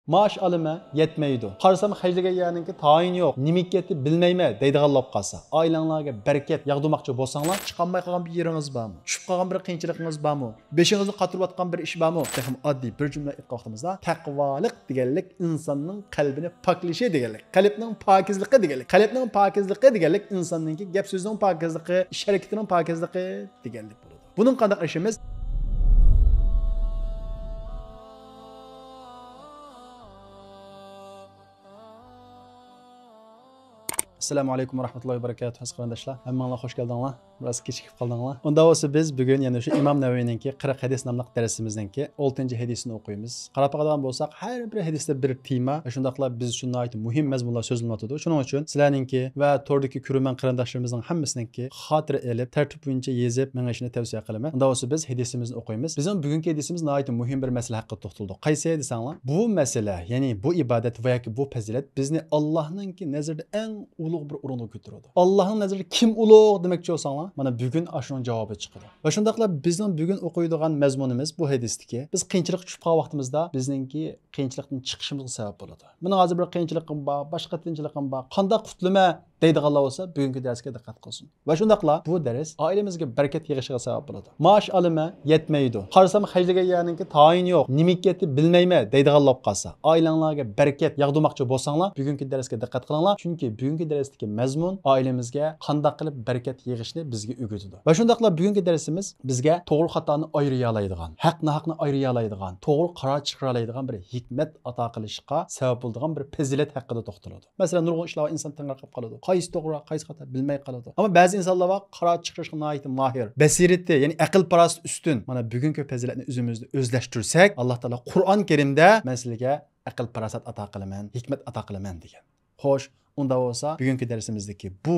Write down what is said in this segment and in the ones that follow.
Maaş alımı yetmeydi. Qarasam xərcləgə yerinki tayin yox. Nimek yetdi bilməymə deydiganlab qalsa. Ailanglarga bereket yağdırmoqchi bolsanglar, chiqolmay qolgan bir yeringiz bormi? Tushib qolgan bir qiyinchiligingiz bormi? Beshingizni qatirib atgan bir ish bormi? Texim oddiy bir jumla aytib vaqtimizda taqvolik deganlik insonning qalbini poklashi deganlik. Qalbning pokizligi deganlik. Qalbning pokizligi deganlik insonninki gap so'zning pokizligi, ish harakatining pokizligi deganlik bo'ladi. Buning qanday ishimiz? Assalamu alaykum va rahmatullohi va barakatuh. Qarindoshlar, hammanglar xush keldinglar. Biroz kechikib qoldinglar. Unda bo'lsa biz bugun yana shu Imom Navaviyningki 40 hadis nomli darsimizningki 6-hadisini o'qiymiz. Qarab qolgan bo'lsak, har bir hadisda bir tema, shundaqla biz uchun nihoyat muhim mazmunlar so'zlanadi. Shuning uchun sizlarningki va to'rdagi ko'rman qarindoshlarimizning hammasininki xotira elib, tartib bo'yicha yezib mengishni tavsiya qilaman. Unda bo'lsa biz hadisimizni o'qiymiz. Bizning bugungi hadisimiz nihoyat muhim bir masala haqida to'xtaldi. Qaysi desanglar, bu masala, ya'ni bu ibodat va yoki bu fazilat bizni Allohningki nazarida eng ulug' bir o'ringa ko'taradi. Allohning nazarida kim ulug' demoqchi bo'lsanglar, mana bugun ashunun javobi chiqadi. Va shundaqla bizning bugun o'qiydigan mazmunimiz bu hadisdiki, biz qiyinchilik tushib qolgan vaqtimizda bizningki qiyinchilikdan chiqishimizga sabab bo'ladi. Meni hozir bir qiyinchilikim bor, boshqa qiyinchilikim bor. Qanday qutlama deydiganlar bo'lsa, bugungi darsga diqqat qilsin. Va shundaqla bu dars oilamizga barakat yig'ishiga sabab bo'ladi. Maaş alımı yetmeydi. Qarasam xərcləgə yerinki tayin yox. Nimek yetdi bilməymə deydiganlar qalsa. Ailanglarga barakat yağdırmoqchi bolsanglar, bugungi darsga diqqat qilinglar. Chunki bugungi darsdagi mazmun oilamizga qanday qilib barakat yig'ishni bizga o'rgatadi. Va shundaqla bugungi darsimiz bizga to'g'ri xatoni ayriya oladigan, haqni haqni ayriya oladigan, to'g'ri qaror chiqara oladigan bir hikmat ato qilishga sabab bo'ladigan bir fazilat haqida to'xtaladi. Masalan, nurg'un ishlar inson tanqab qoladi. Qaysi to'g'ri, qaysi xato bilmay qoladi. Ammo ba'zi insonlar bor, qaror chiqarishga nihoyat mahir, basirati, ya'ni aql parasti ustun. Mana bugungi fazilatni o'zimizda o'zlashtirsak, Alloh taolo Qur'on Karimda masalaga aql parasat ato qilaman, hikmat ato qilaman degan. Xo'sh, unda bo'lsa, bugungi darsimizdagi bu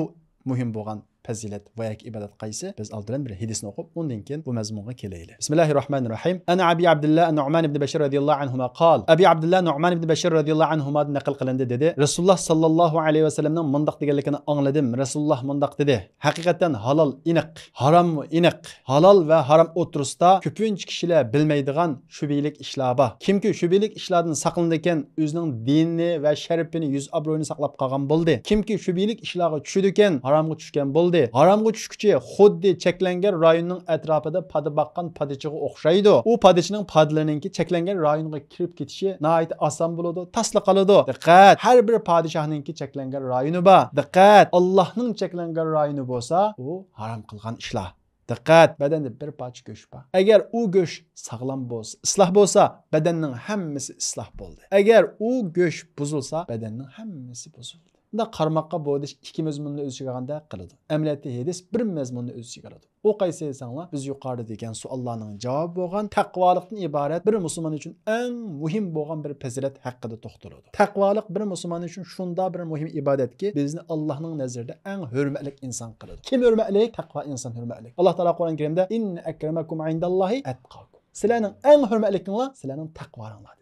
muhim bo'lgan fazilat va yoki ibodat qaysi? Biz oldin bir hadisni o'qib, undan keyin bu mazmunga kelaylik. Bismillahirrohmanirrohim. Ana Abi Abdullah Nu'man ibn Bashir radhiyallohu anhuma qol. Abi Abdullah Nu'man ibn Bashir radhiyallohu anhuma naql qilindi dedi. Rasululloh sallallohu alayhi va sallamning mundaq deganligini angladim. Rasululloh mundaq dedi. Haqiqatan halol iniq, harom iniq. Halol va harom o'tirisida ko'pincha kishilar bilmaydigan shubhalik ishlar bor. Kimki shubhalik ishlardan saqlanadi ekan, o'zining dinini va sharafini, yuz obro'yini saqlab qolgan bo'ldi. Kimki shubhalik ishlarga tushdi ekan, haromga tushgan bo'ldi. Haramga tushkuchi xuddi cheklangan rayonning atrofida pada baqqan padichiga o'xshaydi. U padichining padlarininki cheklangan rayonga kirib ketishi nihoyat oson bo'ladi, tasla qoladi. Diqqat, har bir podshohninki cheklangan rayoni bor. Diqqat, Allohning cheklangan rayoni bo'lsa, u harom qilgan ishlar. Diqqat, badanda bir parcha go'sht bor. Agar u go'sht sog'lom bo'lsa, isloh bo'lsa, badanning hammasi isloh bo'ldi. Agar u go'sht buzilsa, badanning hammasi buzildi. Bunda qarmoqqa bo'lish ikki mazmunni o'z ichiga olganda qiladi. Amaliyotda hadis bir mazmunni o'z ichiga oladi. O qaysi desanglar, biz yuqorida degan savollarning javobi bo'lgan taqvolikdan iborat bir musulmon uchun eng muhim bo'lgan bir fazilat haqida to'xtaladi. Taqvolik bir musulmon uchun shunda bir muhim ibodatki, bizni Allohning nazarida eng hurmatli inson qiladi. Kim hurmatli? Taqvo inson hurmatli. Alloh taolo Qur'on Karimda inna akramakum indallohi atqakum. Sizlarning eng hurmatliginglar sizlarning taqvoringlar.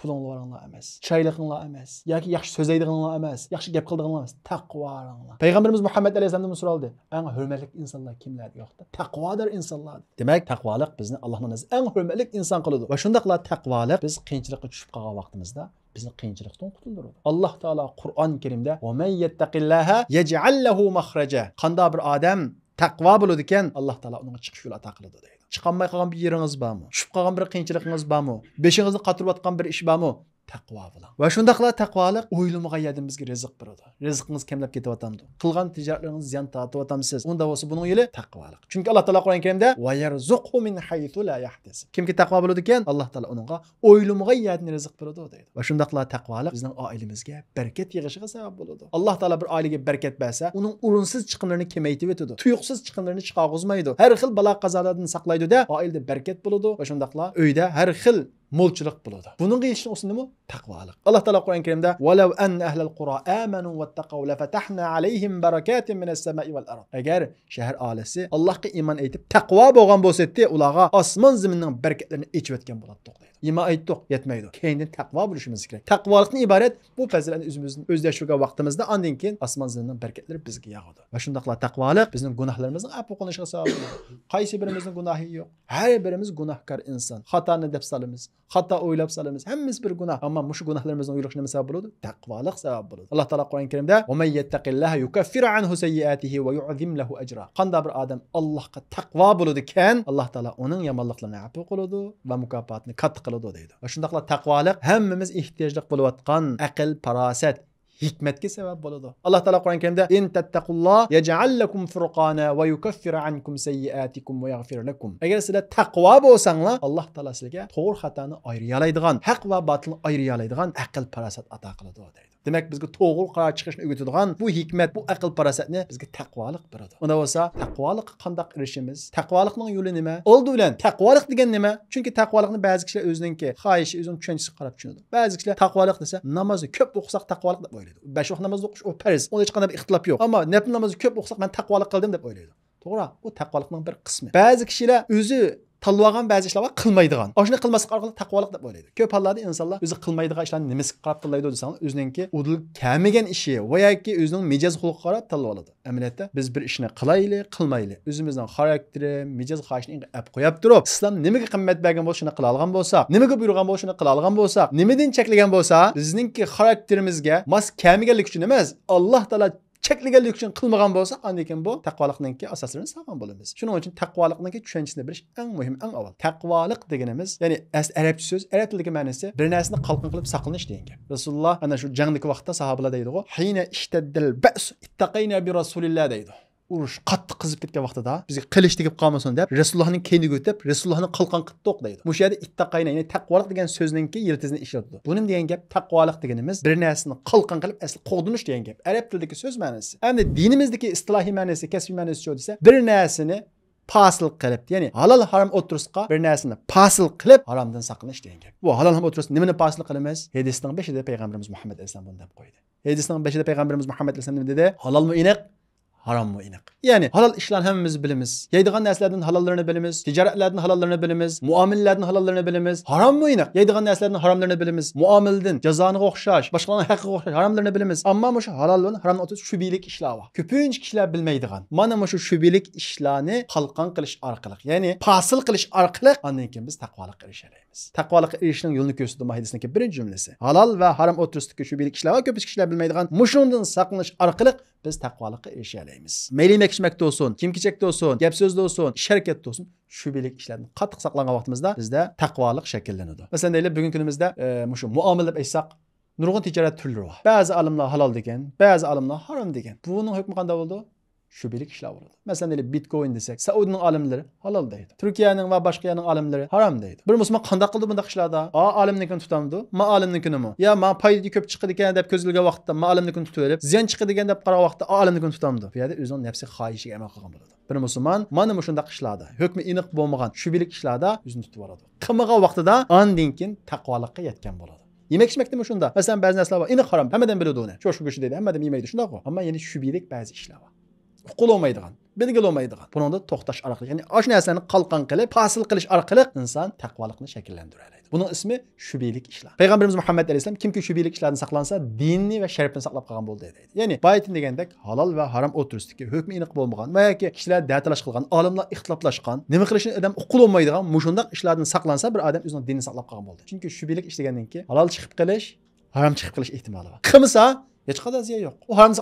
Pulinglar emas, chiroyliginglar emas, yoki yaxshi so'zlaydiganlar emas, yaxshi gap qildiganlar emas, taqvoringlar. Payg'ambarimiz Muhammad alayhisolamdan so'raldi. Eng hurmatli insonlar kimlar yo'qda? Taqvodor insonlar. Demak, taqvolik bizni Allohning nazarida eng hurmatli inson qiladi. Va shundaqla taqvolik biz qiyinchilikka tushib qolgan vaqtimizda bizni qiyinchilikdan qutuldiradi. Alloh taolo Qur'on Karimda "Va may yattaqillaha yaj'al lahu makhraja." Qanday bir odam taqvo bo'ladi ekan, Alloh taolo unga chiqish yo'li ato qiladi deydi. Chiqolmay qolgan bir yeringiz bormi? Tushib qolgan bir qiyinchiligingiz bormi? Beshingizni qatirib atgan bir ish bormi? Taqvo bilan. Va shundaqla taqvolik o'ylamagan yerdan bizga rizq beradi. Rizqingiz kamlab ketyapti. Qilgan tijoratlaringiz ziyon tortyapsiz. Unda bo'lsa buning yo'li taqvolik. Chunki Alloh taolo Qur'on Karimda "Va yarzuqhu min haythu la yahtasib." Kimki taqvo bo'ladi ekan, Alloh taolo uningga o'ylamagan yerdan rizq beradi deydi. Va shundaqla taqvolik bizning oilamizga barakat yig'ishiga sabab bo'ladi. Alloh taolo bir oilaga barakat bersa, uning o'rinsiz chiqimlarini kamaytirib o'tadi. Tuyuqsiz chiqimlarini chiqarg'izmaydi. Har xil balo qazolardan saqlaydi-da, oilada barakat bo'ladi va shundaqla uyda har xil mo'lchilik bo'ladi. Buning yetishini o'sinimi? Taqvolik. Alloh taolo Qur'on Karimda "Walau anna ahlal qura amanu wattaqaw la fatahna alayhim barakatin minas samai wal ard." Agar shahar aholisi Allohga iymon etib taqvo bo'lgan bo'lsa-da, ularga osmon zaminning barakatlarini echib o'tgan bo'ladi deydi. İman aytdık, yetmeydi. Kendin takva buluşumuz kerak. Takvalıktan ibaret bu faziletni özümüzün özleştirgan vaqtimizda andan keyin osmon zinning berkatlari bizga yog'adi. Va shundaqla taqvolik bizning gunohlarimizning afv qilinishiga sabab bo'ladi. Qaysi birimizning gunohi yo'q. Har birimiz gunohkor inson. Xatoni deb salamiz, xato o'ylab salamiz. Hammamiz bir gunoh. Ammo mush gunohlarimizning o'yilishine nima sabab bo'ladi? Taqvolik sabab bo'ladi. Alloh taolo Qur'on Karimda: "Va may yattaqillaha yukaffiru anhu sayyiatihi va yu'zim lahu ajra." Qanday bir odam Allohga taqvo bo'ladi ekan, Alloh taolo uning yomonliklarini afv qiladi va mukofotini katta qiladi deydi. Va shundaqla taqvolik hammamiz ehtiyojli bo'layotgan aql, farosat, hikmatga sabab bo'ladi. Alloh taolo Qur'on Karimda: "In tattaqulloh yaj'al lakum furqana va yukaffiru ankum sayyiatikum va yaghfir lakum." Agar sizlar taqvo bo'lsanglar, Alloh taolo sizlarga to'g'ri xatoni ayriy oladigan, haq va botilni ayriy oladigan aql, farosat ato qiladi deydi. Demak, bizga to'g'ri qaror chiqishni o'rgatadigan bu hikmat, bu aql farosatni bizga taqvolik beradi. Unda bo'lsa, taqvolik qanday erishimiz? Taqvolikning yo'li nima? Oldi bilan taqvolik degan nima? Chunki taqvolikni ba'zi kishilar o'zininki xohishi, o'zining tushunchasiga qarab tushunadi. Ba'zi kishilar taqvolik desa, namozni ko'p o'qisak taqvolik deb o'ylaydi. 5 vaqt namoz o'qish o farz. Unda hech qanday ixtilof yo'q. Ammo nafl namozni ko'p o'qisak men taqvolik qildim deb o'ylaydi. To'g'ri, bu taqvolikning bir qismi. Ba'zi kishilar o'zi tanlagan ba'zi ishlar var, qilmaydigan. Oshni qilmaslik orqali taqvolik deb o'ylaydi. Ko'p hollarda insonlar o'zi qilmaydigan ishlarni nimasiga qarab tanlaydi desanglar, o'zininki udul kamigan ishi va yoki o'zining mijoz xulqiga qarab tanlab oladi. Amaliyotda biz bir ishni qilayli, qilmayli, o'zimizning xarakteri, mijoz xohishini ap qo'yib turib, islom nimaga qimmat bergan bo'lsa, shuni qila olgan bo'lsa, nimaga buyurgan bo'lsa, shuni qila olgan bo'lsa, nimadan cheklagan bo'lsa, bizningki xarakterimizga mos kamiganlik uchun emas, Alloh taolo cheklaganlik uchun qilmagan bo'lsa, andan bu taqvolikningki asoslarini saqlagan bo'lamiz. Shuning uchun taqvolikningki tushunchisini bilish eng muhim, eng avval. Taqvolik deganimiz, ya'ni arabcha so'z, arab tilidagi ma'nosi bir narsani qalqin qilib saqlanish degan gap. Rasululloh ana shu jangdagi vaqtda sahobalar deydi-ku, "Hina ishtaddal ba's ittaqayna bi rasulillah" deydi. Urush qattiq qizib ketgan vaqtida bizga qilich tegib qolmasin deb Rasulullohning keyniga o'tib, Rasulullohning qalqon qittoq deydi. Bu yerda ittaqayna, ya'ni taqvolik degan so'zningki yiltizini ishlatadi. Buning degan gap taqvolik deganimiz bir narsani qalqon qilib asli qo'dinish degan gap. Arab tilidagi so'z ma'nosi. Endi dinimizdagi istilohiy ma'nosi, kasbiy ma'nosi shu desa, bir narsani fasil qilib, ya'ni halol harom o'tirishqa bir narsani fasil qilib haromdan saqlanish degan gap. Bu halol harom o'tirish nimani fasil qilamiz? Hadisning 5-ida payg'ambarimiz Muhammad alayhisalom bunday deb qo'ydi. Hadisning 5-ida payg'ambarimiz Muhammad alayhisalom nima dedi? Halolmi aniq, harommi aniq. Ya'ni halol ishlarni hammamiz bilamiz. Yeydigan narsalardan halollarini bilamiz, tijoratlardan halollarini bilamiz, muomallardan halollarini bilamiz. Harommi aniq. Yeydigan narsalardan haromlarini bilamiz. Muomildan, jazoni o'xshash, boshqalarning haqqiga o'xshash haromlarini bilamiz. Ammo shu halol bilan haromni o'tish shubhilik ishlar bor. Ko'pincha kishilar bilmaydigan. Mana shu shubhilik ishlarni qalqon qilish orqali, ya'ni fasil qilish orqali andan keyin biz taqvolikka erishamiz. Taqvolikka erishishning yo'lini ko'rsatdi hadisning birinchi jumlasi. Halol va harom o'tirishdagi shubhilik ishlar va ko'p kishilar bilmaydigan. Mushundan saqlanish orqali biz taqvolikka erishamiz. Meyli mekishmakda olsun, kim-kichakda olsun, gap so'zda olsun, ish harakatda olsun, shubhilik ishlarni qattiq saqlangan vaqtimizda bizda taqvolik shakllanadi. Masalan, deylik, bugungi kunimizda shu muomala deb aytsak, nurg'un tijorat turlari bor. Ba'zi olimlar halol degan, ba'zi olimlar harom degan. Buning hukmi qanday bo'ldi? Shubhilik ishlar bo'ladi. Masalan, deylik, Bitcoin desak, Saudiyaning olimlari halol deydi. Turkiyaning va boshqa yerning olimlari harom deydi. Bir musulmon qanday qildi bunday ishlarda? Olimnikini tutamdi, ma olimnikinimi? Ya ma foyda ko'p chiqadi ekan deb ko'zilgan vaqtda ma olimnikini tutib olib, ziyon chiqadi ekan deb qaragan vaqtda olimnikini tutamdi. Bu yerda o'zining nafsi xohishiga amal qilgan bo'ladi. Bir musulmon mana shunday ishlarda, hukmi aniq bo'lmagan shubhilik ishlarda o'zini tutib oladi. Qilmagan vaqtida andan keyin taqvolikka yetgan bo'ladi. Yemek içmekde mi şunda? Mesela bazı nesler var. İnik haram. Hemeden biliyordu onu. Şu kişi dedi. Hemeden yemeydi. Şunda o. Ama yani şübilik bazı işler var. Uqul olmaydigan, bilgil olmaydigan. Bunda to'xtash orqali, ya'ni osh narsani qalqon qilib, fasil qilish orqali inson taqvolikni shakllantiradi. Buning ismi shubhilik ishlar. Payg'ambarimiz Muhammad alayhisalom kimki shubhilik ishlardan saqlansa, dinni va sharafini saqlab qolgan bo'ldi deydi. Ya'ni baytin degandek halol va harom o'tirishdagi hukmi aniq bo'lmagan va yoki kishilar da'talash qilgan, olimlar ixtiloflashgan, nima qilishni odam uqul olmaydigan, mushundaq ishlardan saqlansa bir odam o'zining dinini saqlab qolgan bo'ldi. Chunki shubhilik ish degandan keyin halol chiqib qilish, harom chiqib qilish ehtimoli bor. Qilmasa hech qanday ziyon yo'q. U harom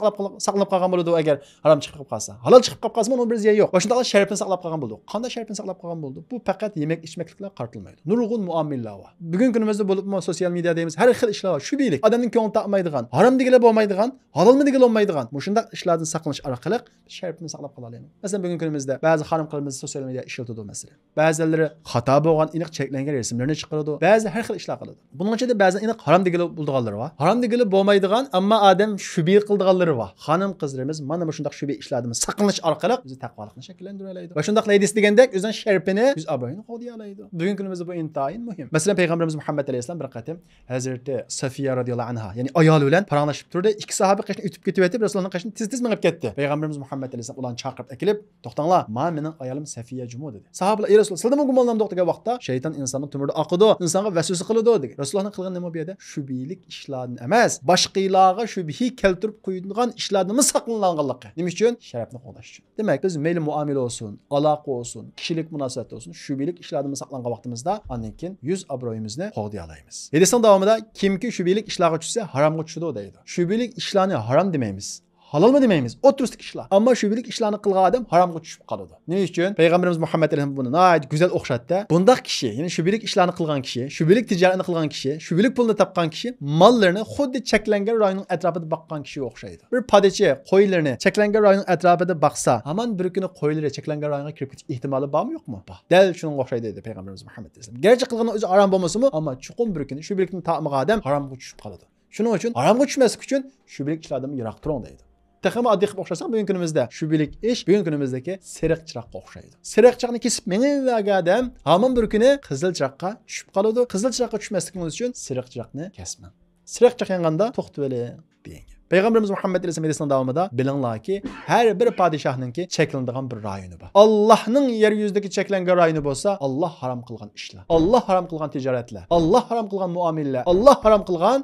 saqlab qolgan bo'ladi agar harom chiqib qolsa. Halol chiqib qolsa uni bir ziyon yo'q. Va shunday sharafini saqlab qolgan bo'ldi. Qanday sharafini saqlab qolgan bo'ldi? Bu faqat yemek ichmakliklar qaratilmaydi. Nurg'un muomillar bor. Bugungi kunimizda bo'libmi sosyal media deymiz, har xil ishlar bor. Shubhilik, odamning ko'ngli taqmaydigan, harom degilar bo'lmaydigan, halolmi degilar olmaydigan. Shunday ishlardan saqlanish orqali sharafini saqlab qola olamiz. Masalan, bugungi kunimizda ba'zi harom-qilimiz sosyal media ishlatadi masalan. Ba'zilari xato bo'lgan, aniq cheklangan rasmlarni chiqaradi. Ba'zi har xil ishlar qiladi. Buning ichida ba'zi aniq harom degilar bo'lganlar bor. Harom degilar bo'lmaydigan, ammo odam shubha qildiganlari bor. Xonim qizlarimiz mana bu shunday shubha ishlardan saqlanish orqali o'zi taqvolikni shakllantira oladi. Va shunday hadis degandek o'zining sharpini, o'z obro'yini qo'lga oladi. Bugungi kunimizda bu intayin muhim. Masalan, payg'ambarimiz Muhammad alayhisalom bir qatim Hazrati Safiya radhiyallohu anha, ya'ni ayoli bilan paranglashib turdi. Ikki sahoba qashni o'tib ketib, Rasulullohning qashni tez-tez minib ketdi. Payg'ambarimiz Muhammad alayhisalom ularni chaqirib kelib, "To'xtanglar, men mening ayolim Safiya jumo" dedi. Sahobalar, "Ey Rasululloh, sizlarga gumonlandim" degan vaqtda, "Shayton insonning tumirida oqidi, insonga vasvasa qiladi" dedi. Rasulullohning qilgan nima bu yerda? Shubhilik ishlardan emas, boshqalarga shubhi keltirib qo'yadigan ishlardan saqlanganligi. Nima uchun? Sharafni qo'llash uchun. Demak, biz mayli muomala bo'lsin, aloqa bo'lsin, kishilik munosabat bo'lsin, shubhilik ishlardan saqlangan vaqtimizda ondan keyin yuz obro'yimizni qo'g'day olamiz. Hadisning davomida kimki shubhilik ishlarga tushsa, haromga tushadi deydi. Shubhilik ishlarni harom demaymiz. Halolmi demaymiz, o'ttirislik ishlar. Ammo shubhilik ishlarni qilgan odam haromga tushib qoladi. Nima uchun? Payg'ambarimiz Muhammad alayhisalom buni nihoyat go'zal o'xshatdi. Bundaq kishi, ya'ni shubhilik ishlarni qilgan kishi, shubhilik tijoratni qilgan kishi, shubhilik pulni topgan kishi mollarini xuddi cheklangan rayonning atrofida boqqan kishiga o'xshaydi. Bir podachi qo'ylarni cheklangan rayonning atrofida boqsa, hamon bir kuni qo'ylari cheklangan rayonga kirib ketish ehtimoli bormi, yo'qmi? Bor. Dal shunga o'xshaydi dedi Payg'ambarimiz Muhammad alayhisalom. Garchi qilgani o'zi harom bo'lmasa-mu, ammo chuqur bir kuni shubhilikni ta'miga odam haromga tushib qoladi. Shuning uchun haromga tushmaslik uchun shubhilik ishlardan yiroq turing deydi. Texmi oddiy qilib o'xshasak, bugungi kunimizda shubhilik ish bugungi kunimizdagi seriq chiroqqa o'xshaydi. Seriq chiroqni kesib minib odam hamon bir kuni qizil chiroqqa tushib qoladi. Qizil chiroqqa tushmasligimiz uchun seriq chiroqni kesmang. Seriq chiroq yanganda to'xtab oling degan. Payg'ambarimiz Muhammad alayhisalom davomida bilinglarki, har bir podshohninki cheklanadigan bir rayoni bor. Allohning yer yuzidagi cheklangan rayoni bo'lsa, Alloh harom qilgan ishlar, Alloh harom qilgan tijoratlar, Alloh harom qilgan muomalalar, Alloh harom qilgan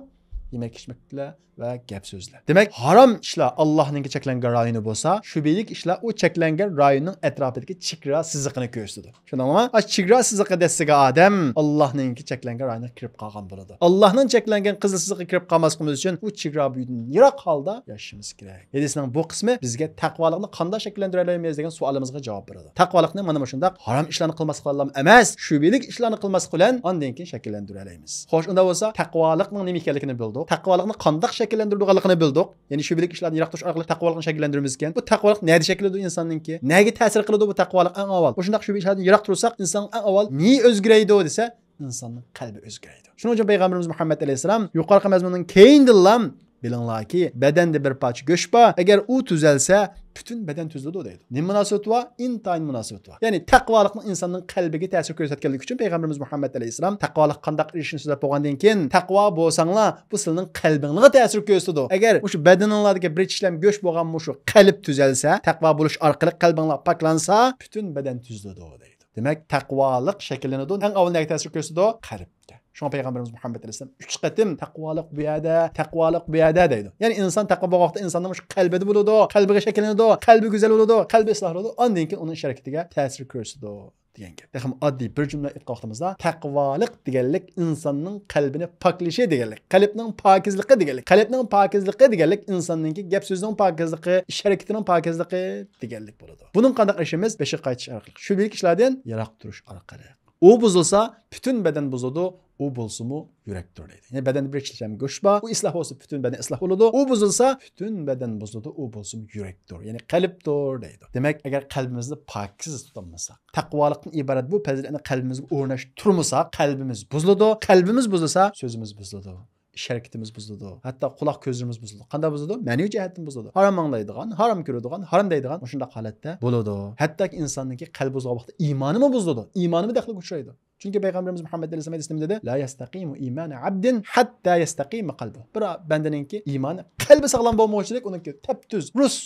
yemek içmekler ve gap sözler. Demek haram işler Allah'ın çeklengen rayını bolsa, şübhelik işler o çeklengen rayının etrafındaki çikra sızıqını göstərir. Şuna ama o çikra sızıqı desəgə adam Allah'ın çeklengen rayına kirib qalğan boladı. Allah'ın çeklengen qızıl sızıqı kirib qalmasımız üçün o çikra büyüdün yiroq halda yaşamız kerak. Hadisinin bu qismi bizga taqvolikni qanday shakllantirib olamiz degan savolimizga javob beradi. Taqvolikni mana shunday haram ishlarni qilmaslik bilan emas, shübhelik ishlarni qilmaslik bilan ondan keyin shakllantira olamiz. Xo'sh, unda bo'lsa taqvolikning nima ekanligini bildik. Taqvolikni qanday shakllantirganligini bildik. Ya'ni shubhilik ishlarni yiroq turish orqali taqvolikni shakllantiramiz ekan. Bu taqvolik nega shakllanadi insonninki? Nega ta'sir qiladi bu taqvolik eng avval? Bu shunday shubhilik ishlardan yiroq tursak, inson eng avval ne o'zgaraydi desa, insonning qalbi o'zgaraydi. Shuning uchun payg'ambarimiz Muhammad alayhisalom yuqorqi mazmunning keyindilam bilinglarki, bedende bir parça go'sht bor. Agar u tuzalsa, bütün beden tuzaladi deydi. Ne münasebet var? İntayin münasebet var. Yani taqvolikning insonning qalbiga ta'sir ko'rsatganligi uchun payg'ambarimiz Muhammad alayhisalom taqvolik qanday ishni so'zlab bo'lgandan keyin taqvo bo'lsanglar, bu sizning qalbingizga ta'sir ko'rsatadi. Agar o'sha badaninglardagi bir ishlam go'sht bo'lgan shu qalb tuzalsa, taqvo bo'lish orqali qalbinglar poklansa, bütün beden tuzaladi deydi. Demak, taqvolik shakllanadi. Eng avval nega ta'sir ko'rsatadi? Qalbga. Şuna Peygamberimiz Muhammed Aleyhisselam 3 qatim taqvolik bu yerda deydi. Yani insan taqvo bo'lganda insonning shu qalbida bo'ladi, qalbiga shakllanadi, qalbi go'zal bo'ladi, qalbi isloh bo'ladi. Ondan keyin uning harakatiga ta'sir ko'rsatadi degan gap. Texim oddiy bir jumla aytib vaqtimizda taqvolik deganlik insonning qalbini poklashi deganlik, qalbning pokizligi deganlik. Qalbning pokizligi deganlik insonning gap so'zining pokizligi, ish harakatining pokizligi deganlik bo'ladi. Buning qanday ishimiz? Beshi qaytish orqali. Shu bilik ishlardan yiroq turish orqali. O bozulsa bütün beden bozuldu, o bolsumu yürektir deydi. Yani bedende bir işlem göç var, o ıslah olsa bütün beden ıslah oldu. O bozulsa bütün beden bozuldu, o bolsum yürektir. Yani kalptir deydi. Demek eğer kalbimizni pakiz tutamazsak, taqvolikdan ibaret bu faziletni kalbimizga o'rnashtirmasak, kalbimiz bozuldu. Kalbimiz bozulsa, sözümüz bozuldu. Hareketimiz bozuldu. Hatta kulak gözlerimiz bozuldu. Qanday bozuldu? Ma'naviy jihatdan bozuldu. Harom anglaydigan, harom ko'radigan, harom deydigan o'shunda holatda bo'ladi. Hatto insonning qalbi bozulgan vaqtda iymoni bozuldi. Iymoni daxlga uchraydi. Çünkü Peygamberimiz Muhammed Aleyhisselam dedi, la yastaqimu imanu abdin hatta yastaqima qalbu. Bir bendeninki iymoni qalbi sog'lom bo'lmoqchilik, uniki teptuz, rus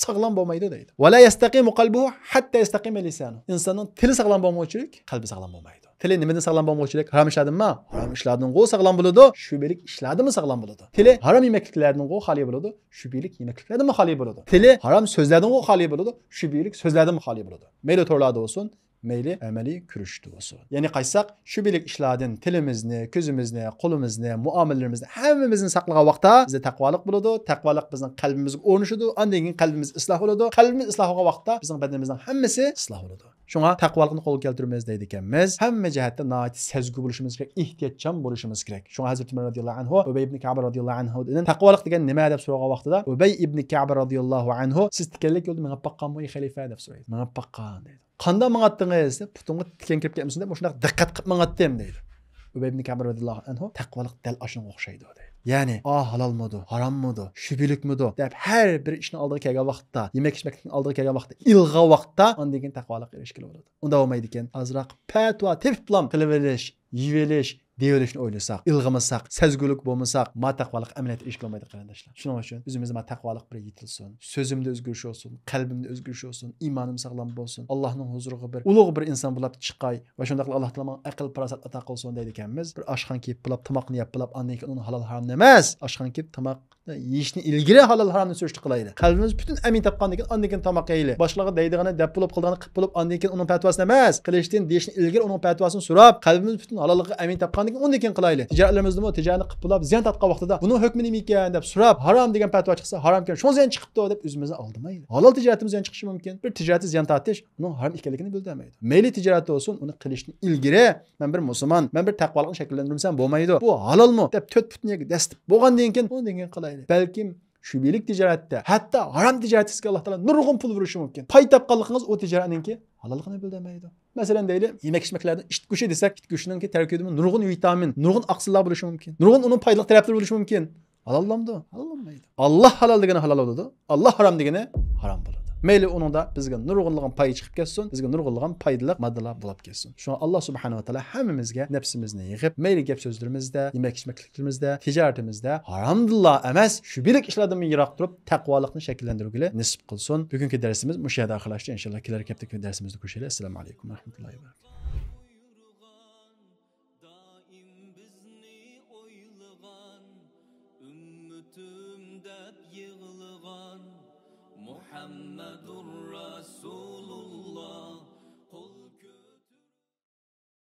sog'lom bo'lmaydi deydi. Va la yastaqimu qalbuhu hatta yastaqima lisanu. İnsanın tili sog'lom bo'lmoqchilik, qalbi sog'lom bo'lmaydi. Tili nimadan sog'lom bo'lmoqchilik? Harom ishlardanmi? Harom ishlardan go sog'lom bo'ladi, shubhelik ishlardanmi sog'lom bo'ladi. Tili harom yemekliklardan go xoli bo'ladi, shubhelik yemekliklardanmi xoli bo'ladi. Tili harom so'zlardan go xoli bo'ladi, shubhelik so'zlardanmi xoli bo'ladi. Mayli to'rlarda bo'lsin, meyli ameli kürüştü olsun. Yani qaysak şübhelik işlerden tilimizni, közümüzni, qo'limizni, muomalarimizni hammamizni saqlagan vaqtda bizda taqvolik bo'ladi. Taqvolik bizning qalbimizga o'rnashadi. Undan keyin qalbimiz isloh bo'ladi. Qalbimiz isloh bo'lgan vaqtda bizning badanimizning hammasi isloh bo'ladi. Shunga taqvolikni qo'lga keltiramiz deydi ekanmiz. Hamma jihatdan noit sezgi bo'lishimiz kerak, ehtiyotchan bo'lishimiz kerak. Shunga Hazrat Umar radhiyallohu anhu, Ubay ibn Ka'b radhiyallohu anhu degan taqvolik degan nima deb so'ragan vaqtida Ubay ibn Ka'b radhiyallohu anhu siz tikanlik yo'lda menga baqqanmi xalifa deb so'raydi. Menga baqqan deydi. Qanday mangattınız? Putunga tiken kirib ketmesin deb, shunday diqqat qilib mangatdim deydi. Ubay ibn Ka'b radhiyallohu anhu taqvolik dal ashunga o'xshaydi deydi. Ya'ni, halolmidi, harommidi, shubilikmidi deb har bir ishni oldiga kelgan vaqtda, yemak ichmakning oldiga kelgan vaqtda, ilg'a vaqtda undan keyin taqvolik erishgan bo'ladi. Unda bo'lmaydi ekan, azroq fatva teplam qilib olish, yeyilish, deyilishni o'ylasak, ilg'amasak, sezgulik bo'lmasak, ma taqvolik amaliyotga ish qilmaydi qarindoshlar. Shuning uchun o'zimizga ma taqvolik bir yetilsin, so'zimda o'zgarish bo'lsin, qalbimda o'zgarish bo'lsin, iymonim sog'lom bo'lsin, Allohning huzuriga bir ulug' bir inson bo'lib chiqay va shunda Alloh taolo menga aql farosat ato qilsin deydi ekanmiz. Bir oshxon kiyib qilib, tomoqni yeb qilib, undan keyin uni halol harom emas, oshxon kiyib tomoq yeyishni ilgari halol haromni so'rashni qilaydi. Qalbimiz butun amin topgandan keyin undan keyin tomoq yeyli. Boshqalarga deydigani deb bo'lib qildigani qilib bo'lib, undan keyin uning fatvosini emas, qilishdan deyishni ilgari uning fatvosini so'rab, qalbimiz butun halollikqa amin topgandan keyin undan keyin qilayli. Tijoratlarimizda tijoratni qilib bo'lib, ziyon tatgan vaqtida buning hukmi nima ekan deb so'rab, harom degan fatvo chiqsa, harom ekan, shon ziyon chiqibdi deb o'zimizni aldamaydi. Halol tijoratimiz ziyon chiqishi mumkin. Bir tijoratni ziyon tatish uning harom ekanligini bildirmaydi. Mayli tijorat bo'lsin, uni qilishni ilgari men bir musulmon, men bir taqvolikni shakllantirmasam bo'lmaydi. Bu halolmi deb to'rt putniga dasib bo'lgandan keyin undan keyin qilayli. Balkim shubilik tijoratda, hatto harom tijoratga Alloh taolo nurg'un pul berishi mumkin. Pay topganligingiz o tijoratninki halolligini bildirmaydi. Masalan deyli, yemek ichmaklardan it go'shi desak, it go'shininki tarkibida nurg'un vitamin, nurg'un oqsillar bo'lishi mumkin. Nurg'un uning foydali taraflari bo'lishi mumkin. Halollamdi? Halollanmaydi. Alloh halol degani halol bo'ladi. Alloh harom degani harom bo'ladi. Mayli uningda bizga nurg'unlig'an pay chiqib ketsin, bizga nurg'unlig'an foydali moddalar bo'lib ketsin. Shuna Alloh subhanahu va taolo hammamizga nafsimizni yig'ib, mayli gap so'zlarimizda, yemak ichmakligimizda, tijoratimizda haromdillah emas, shubilik ishlardan yiroq turib taqvolikni shakllantirgili nisb qilsin. Bugungi darsimiz mush yerda oxirlashdi. Inshaalloh kelar hafta darsimizni ko'rishaylik. Assalomu alaykum va rahmatullohi va barakatuh. Muhammedur Rasulullah